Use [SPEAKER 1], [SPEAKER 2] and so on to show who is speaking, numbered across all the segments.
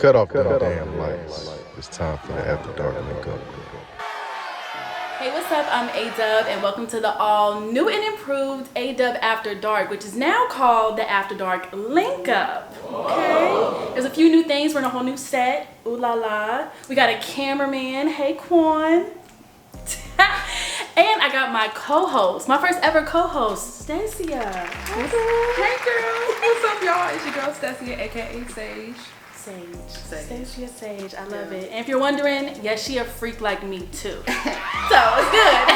[SPEAKER 1] Cut off the damn lights. It's time for the After Dark link up.
[SPEAKER 2] Hey, what's up? I'm Ayeeedubb, and welcome to the all new and improved Ayeeedubb After Dark, which is now called the After Dark Link Up. Okay? There's a few new things. We're in a whole new set. Ooh la la. We got a cameraman. Hey, Quan. And I got my co-host, my first ever co-host, Stacia.
[SPEAKER 3] Hey girl, what's up y'all? It's your girl Stacia, aka Sage.
[SPEAKER 2] Stacia Sage. I love it. And if you're wondering, yes, she a freak like me too. So it's good.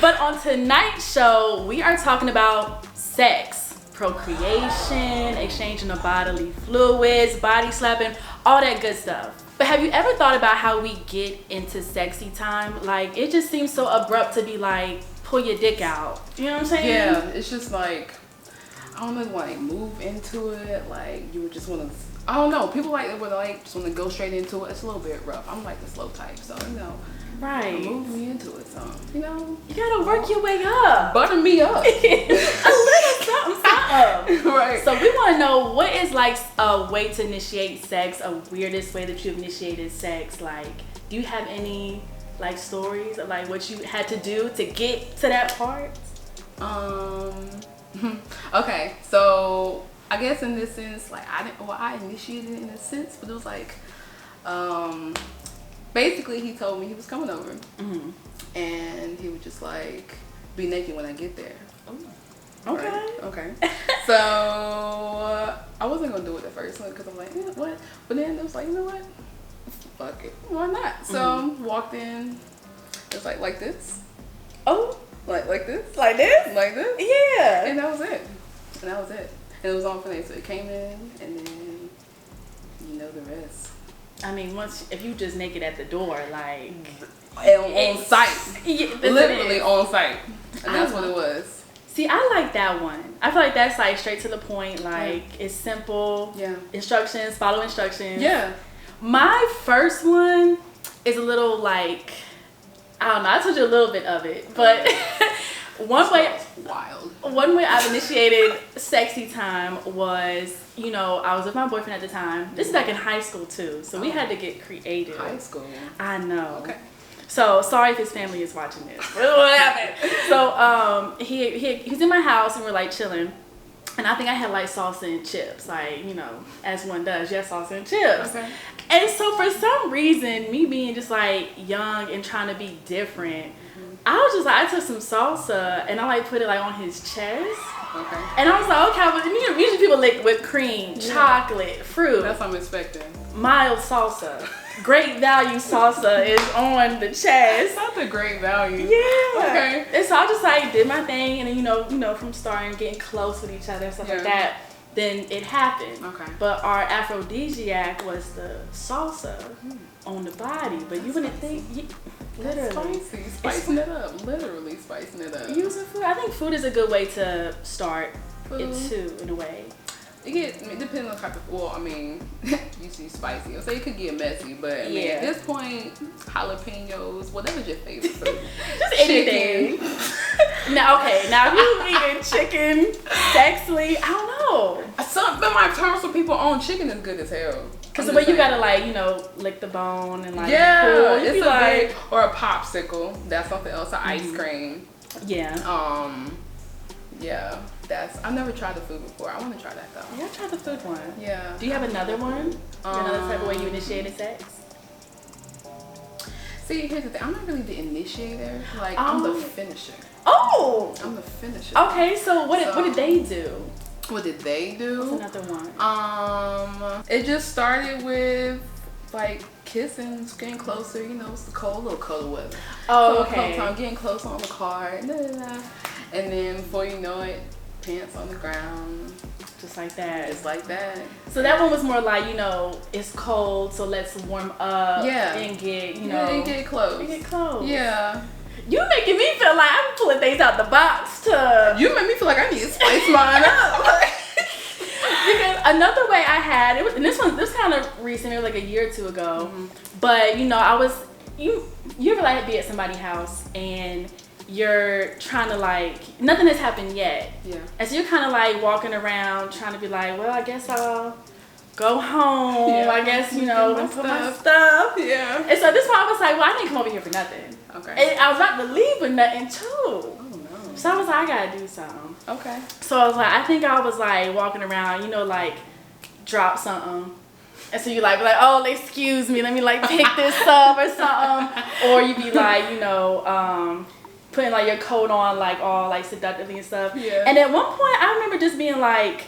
[SPEAKER 2] But on tonight's show, we are talking about sex, procreation, exchanging of bodily fluids, body slapping, all that good stuff. But have you ever thought about how we get into sexy time? Like, it just seems so abrupt to be like, pull your dick out. You know what I'm saying?
[SPEAKER 3] Yeah, it's just like, I don't know, like move into it. Like you would just want to, I don't know. People like it would like just want to go straight into it. It's a little bit rough. I'm like the slow type, so you know.
[SPEAKER 2] Right.
[SPEAKER 3] Move me into it, so you know.
[SPEAKER 2] You gotta work your way up.
[SPEAKER 3] Butter me up.
[SPEAKER 2] A little something.
[SPEAKER 3] Right.
[SPEAKER 2] So we want to know, what is like a way to initiate sex, a weirdest way that you've initiated sex? Like, do you have any like stories of like what you had to do to get to that part?
[SPEAKER 3] Okay, so I guess in this sense, like I initiated it in a sense, but it was like, basically he told me he was coming over, and he would just like be naked when I get there.
[SPEAKER 2] Okay.
[SPEAKER 3] Right? Okay. So I wasn't gonna do it at first because I'm like, what? But then it was like, you know what? Fuck it, why not? So walked in. It was like this.
[SPEAKER 2] Oh.
[SPEAKER 3] Like this?
[SPEAKER 2] Like this?
[SPEAKER 3] Like this?
[SPEAKER 2] Yeah.
[SPEAKER 3] And that was it. And it was on for me. So it came in, and then you know the rest.
[SPEAKER 2] I mean, if you just naked at the door, like
[SPEAKER 3] on site,
[SPEAKER 2] yeah,
[SPEAKER 3] literally on site, and that's what it was.
[SPEAKER 2] See, I like that one. I feel like that's like straight to the point. Like it's simple.
[SPEAKER 3] Yeah. Instructions.
[SPEAKER 2] Follow instructions.
[SPEAKER 3] Yeah.
[SPEAKER 2] My first one is a little like, I don't know. I told you a little bit of it, but one way I've initiated sexy time was, you know, I was with my boyfriend at the time. This is back in high school too, so we had to get creative.
[SPEAKER 3] High school.
[SPEAKER 2] I know.
[SPEAKER 3] Okay.
[SPEAKER 2] So sorry if his family is watching this. What happened? So he's in my house and we're like chilling. And I think I had like salsa and chips, like, you know, as one does, yes, salsa and chips. Okay. And so for some reason, me being just like young and trying to be different, I was just like, I took some salsa and I like put it like on his chest. Okay. And I was like, okay, but usually people lick whipped cream, chocolate, fruit.
[SPEAKER 3] That's what I'm expecting.
[SPEAKER 2] Mild salsa. Great value salsa is on the chest.
[SPEAKER 3] Not the great value.
[SPEAKER 2] Yeah.
[SPEAKER 3] Okay.
[SPEAKER 2] And so I just like did my thing, and then you know from starting getting close with each other and stuff like that, then it happened. Okay. But our aphrodisiac was the salsa on the body. But you wouldn't think, literally.
[SPEAKER 3] Spicing it up. Literally spicing it up.
[SPEAKER 2] Using food. I think food is a good way to start it too, in a way.
[SPEAKER 3] It depends on type of, well, I mean, you see spicy. I'll say it could get messy, but I mean, at this point, jalapenos, whatever's your favorite food.
[SPEAKER 2] Just anything. Now if you eating chicken sexily, I don't know.
[SPEAKER 3] But my terms for people on chicken is good as hell.
[SPEAKER 2] Because the way you gotta like, you know, lick the bone and like,
[SPEAKER 3] cool. It's
[SPEAKER 2] like,
[SPEAKER 3] or a popsicle. That's something else. An ice cream.
[SPEAKER 2] Yeah.
[SPEAKER 3] Yeah. I've never tried the food before. I want to try that though.
[SPEAKER 2] Yeah, I tried the food one.
[SPEAKER 3] Yeah.
[SPEAKER 2] Do you have another one? Another type of way you initiated sex?
[SPEAKER 3] See, here's the thing. I'm not really the initiator. Like, I'm the finisher.
[SPEAKER 2] Oh!
[SPEAKER 3] I'm the finisher.
[SPEAKER 2] Okay, so what did they do?
[SPEAKER 3] What did they do?
[SPEAKER 2] What's another one?
[SPEAKER 3] It just started with like kissing, getting closer. You know, it's the little colder weather.
[SPEAKER 2] Oh,
[SPEAKER 3] so
[SPEAKER 2] okay.
[SPEAKER 3] I'm getting close on the car, and then before you know it, pants on the ground.
[SPEAKER 2] Just like that.
[SPEAKER 3] Just like that.
[SPEAKER 2] So that one was more like, you know, it's cold, so let's warm up.
[SPEAKER 3] Yeah.
[SPEAKER 2] And get, you know.
[SPEAKER 3] And get close.
[SPEAKER 2] And get close.
[SPEAKER 3] Yeah.
[SPEAKER 2] You making me feel like I'm pulling things out the box to.
[SPEAKER 3] You make me feel like I need to spice mine up.
[SPEAKER 2] Because another way I had, this was kind of recent, it was like a year or two ago. But, you know, you ever like be at somebody's house and you're trying to like, nothing has happened yet.
[SPEAKER 3] Yeah.
[SPEAKER 2] And so you're kind of like walking around trying to be like, well, I guess I'll go home.
[SPEAKER 3] Yeah.
[SPEAKER 2] I guess, you
[SPEAKER 3] Get
[SPEAKER 2] know,
[SPEAKER 3] my
[SPEAKER 2] put my
[SPEAKER 3] stuff.
[SPEAKER 2] stuff.
[SPEAKER 3] Yeah.
[SPEAKER 2] And so this time I was like, well, I didn't come over here for nothing.
[SPEAKER 3] Okay.
[SPEAKER 2] And I was about to leave with nothing too.
[SPEAKER 3] Oh no.
[SPEAKER 2] So I was like, I gotta do something.
[SPEAKER 3] Okay.
[SPEAKER 2] So I was like, I think I was like walking around, you know, like drop something. And so you like, oh, excuse me, let me like pick this up or something. Or you be like, you know, putting like your coat on like all like seductively and stuff.
[SPEAKER 3] Yeah.
[SPEAKER 2] And at one point I remember just being like,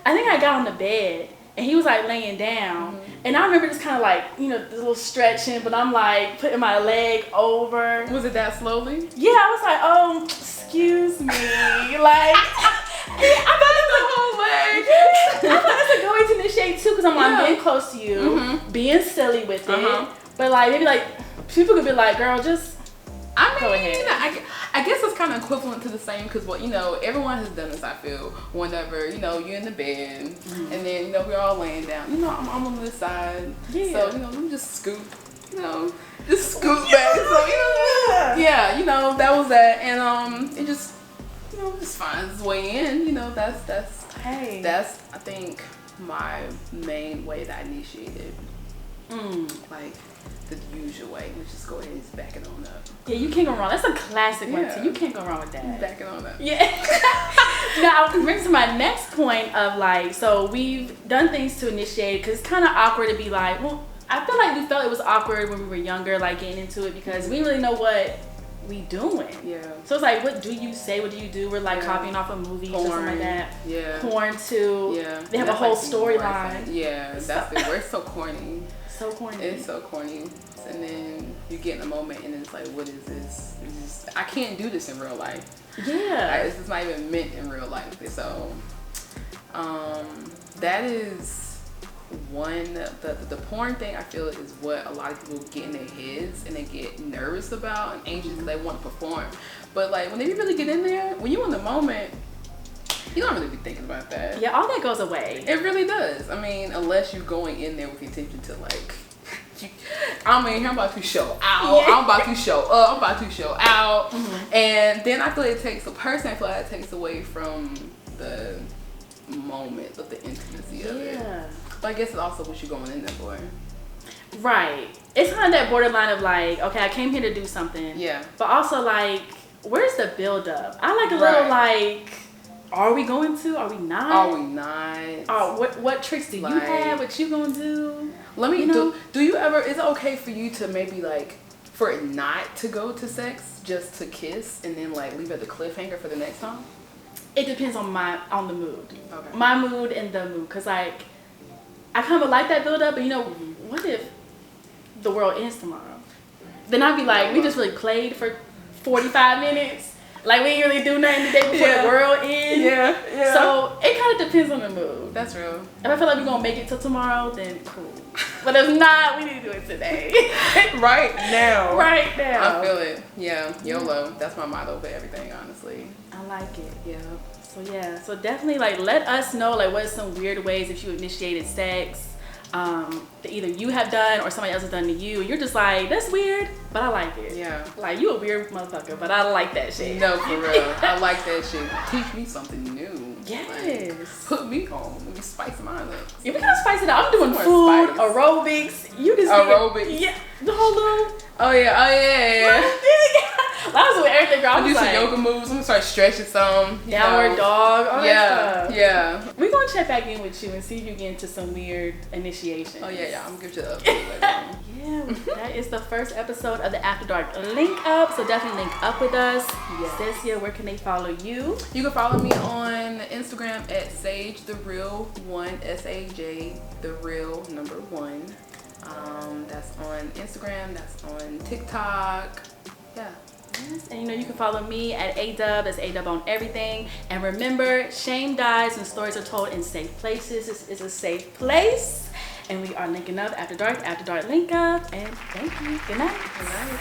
[SPEAKER 2] I think I got on the bed and he was like laying down. And I remember just kind of like, you know, this little stretching, but I'm like putting my leg over.
[SPEAKER 3] Was it that slowly?
[SPEAKER 2] Yeah, I was like, oh, excuse me. Like, I thought it was the whole leg. I thought it was a good way to initiate too, because I'm being close to you, being silly with it. But like, maybe like, people could be like, girl, just go ahead.
[SPEAKER 3] I guess it's kind of equivalent to the same because, well, you know, everyone has done this, I feel, whenever, you know, you're in the bed and then, you know, we're all laying down. You know, I'm on this side.
[SPEAKER 2] Yeah.
[SPEAKER 3] So, you know, let me just scoot, you know, just scoot back. So, you know, yeah, you know, that was that. And it just, you know, just finds its way in. You know, that's I think, my main way that I initiated. Like, the usual way. Let's just go ahead and just back it on up.
[SPEAKER 2] Yeah, you can't go wrong. That's a classic one
[SPEAKER 3] Yeah.
[SPEAKER 2] too. You can't go wrong with that.
[SPEAKER 3] Back it on up.
[SPEAKER 2] Yeah. Now, I'll bring to my next point of like, so we've done things to initiate because it's kind of awkward to be like, well, I feel like we felt it was awkward when we were younger, like getting into it because we didn't really know what we doing.
[SPEAKER 3] Yeah.
[SPEAKER 2] So it's like, what do you say? What do you do? We're like copying off of movies or something like that.
[SPEAKER 3] Yeah.
[SPEAKER 2] Porn too.
[SPEAKER 3] Yeah.
[SPEAKER 2] They have a
[SPEAKER 3] That's
[SPEAKER 2] whole
[SPEAKER 3] like the
[SPEAKER 2] storyline.
[SPEAKER 3] worst. Yeah, that's the worst. So corny.
[SPEAKER 2] So corny.
[SPEAKER 3] It's so corny. And then you get in a moment and it's like, what is this? It's just, I can't do this in real life.
[SPEAKER 2] Yeah.
[SPEAKER 3] This is not even meant in real life. So, that is one, the porn thing I feel is what a lot of people get in their heads and they get nervous about and anxious because they want to perform. But like when they really get in there, when you're in the moment, you don't really be thinking about that.
[SPEAKER 2] Yeah, all that goes away.
[SPEAKER 3] It really does. I mean, unless you're going in there with the intention to like, I'm about to show out.
[SPEAKER 2] Yeah.
[SPEAKER 3] I'm about to show up. I'm about to show out. And then I feel like it takes a person. I feel like it takes away from the moment of the intimacy of it.
[SPEAKER 2] Yeah.
[SPEAKER 3] But I guess it's also what you're going in there for.
[SPEAKER 2] Right. It's kind of that borderline of like, okay, I came here to do something.
[SPEAKER 3] Yeah.
[SPEAKER 2] But also like, where's the build up? I like a little like, are we going to? Are we not?
[SPEAKER 3] Are we not?
[SPEAKER 2] Oh, what tricks do you have? What you gonna do?
[SPEAKER 3] Let me
[SPEAKER 2] You know?
[SPEAKER 3] do you ever, is it okay for you to maybe like, for it not to go to sex, just to kiss and then like leave it at the cliffhanger for the next time?
[SPEAKER 2] It depends on the mood.
[SPEAKER 3] Okay.
[SPEAKER 2] My mood and the mood. Cause like, I kind of like that build up, but you know, what if the world ends tomorrow? Then I'd be like, we just really played for 45 minutes. Like we ain't really do nothing the day before the world ends.
[SPEAKER 3] Yeah.
[SPEAKER 2] So it kind of depends on the mood.
[SPEAKER 3] That's real.
[SPEAKER 2] If I feel like we're gonna make it till tomorrow, then cool. But if not, we need to do it today.
[SPEAKER 3] Right now.
[SPEAKER 2] Right now.
[SPEAKER 3] I feel it. Yeah. YOLO. That's my motto for everything, honestly.
[SPEAKER 2] I like it.
[SPEAKER 3] Yeah.
[SPEAKER 2] So definitely like let us know like what are some weird ways if you initiated sex that either you have done or somebody else has done to you. You're just like, that's weird, but I like it.
[SPEAKER 3] Yeah.
[SPEAKER 2] Like you a weird motherfucker, but I like that shit.
[SPEAKER 3] No, for real. I like that shit. Teach me something new.
[SPEAKER 2] Yes.
[SPEAKER 3] Like, put me on. Let me spice mine up.
[SPEAKER 2] Yeah, we gotta spice it up. I'm doing
[SPEAKER 3] Some
[SPEAKER 2] food,
[SPEAKER 3] more spice.
[SPEAKER 2] aerobics. You just
[SPEAKER 3] Aerobics.
[SPEAKER 2] Yeah, the whole little.
[SPEAKER 3] Oh yeah.
[SPEAKER 2] I was doing everything, girl. I
[SPEAKER 3] I
[SPEAKER 2] was
[SPEAKER 3] do some
[SPEAKER 2] like,
[SPEAKER 3] yoga moves. I'm gonna start stretching some. you
[SPEAKER 2] downward
[SPEAKER 3] know.
[SPEAKER 2] dog. All that stuff.
[SPEAKER 3] Yeah.
[SPEAKER 2] We're gonna check back in with you and see if you get into some weird initiation.
[SPEAKER 3] Oh yeah. I'm gonna give you the update later on.
[SPEAKER 2] Yeah, that is the first episode of the After Dark Link Up. So definitely link up with us. Cecia, where can they follow you?
[SPEAKER 3] You can follow me on Instagram at SageTheReal1, SAJ the real number 1. That's on Instagram. That's on TikTok. Yeah.
[SPEAKER 2] Yes, and you know you can follow me at Ayeeedubb. That's Ayeeedubb on everything. And remember, shame dies when stories are told in safe places. This is a safe place. And we are linking up After Dark Link Up. And thank you. Good night.
[SPEAKER 3] Good night.